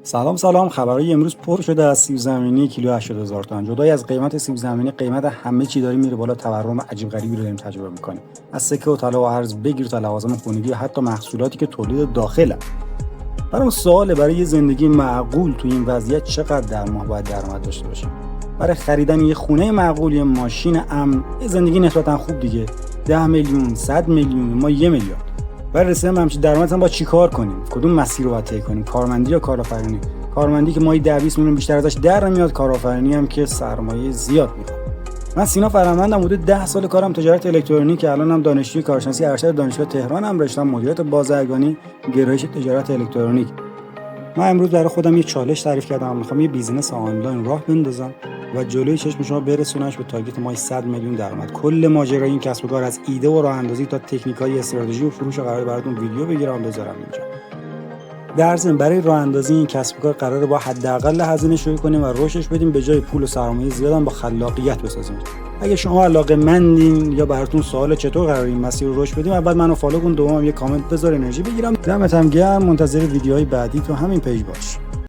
سلام خبرای امروز پر شده از سیب زمینی کیلو 80000 تومان. جدای از قیمت سیب زمینی قیمت همه چی داره میره بالا. تورم عجیب غریبی رو داریم تجربه میکنیم. از سکه و طلا و ارز بگیر تا لوازم خونگی و حتی محصولاتی که تولید داخله. برام سواله برای یه زندگی معقول تو این وضعیت چقدر در ماه باید درآمد داشته باشیم؟ برای خریدن یه خونه معقول، یه ماشین امن، یه زندگی نسبتا خوب دیگه 10 میلیون، 100 میلیون، ما 1 میلیارد. برای رسیدن به همچین درآمد با چیکار کنیم؟ کدوم مسیر رو باید طی کنیم؟ کارمندی یا کارآفرینی؟ کارمندی که ماهی 10-20 میلیون بیشتر ازش در نمیاد، کارآفرینی هم که سرمایه زیاد میخواد. من سینا فرهمندم، حدود 10 سال کارم تجارت الکترونیک، الانم دانشجوی کارشناسی ارشد دانشگاه تهرانم، رشته‌ام مدیریت بازرگانی، گرایش تجارت الکترونیک. من امروز برای خودم یه چالش تعریف کردم، میخوام یه بیزینس آنلاین راه بندازم و جلوی چشم شما برسونمش به تارگت ماهی 100 میلیون درآمد. کل ماجرای این کسب و کار از ایده و راه اندازی تا تکنیکای استراتژی و فروش قرار براتون ویدیو بگیرم بذارم اینجا. در ضمن برای راه اندازی این کسب و کار قراره با حداقل هزینه شروع کنیم و رشدش بدیم، به جای پول و سرمایه زیاد هم با خلاقیت بسازیم. اگه شما علاقه‌مندین یا براتون سوال چطور قراره این مسیر رو رشد بدیم، اول منو فالو کن، دوم یه کامنت بذار انرژی بگیرم. دمت هم گرم. منتظر ویدیوهای بعدی تو همین پیج باش.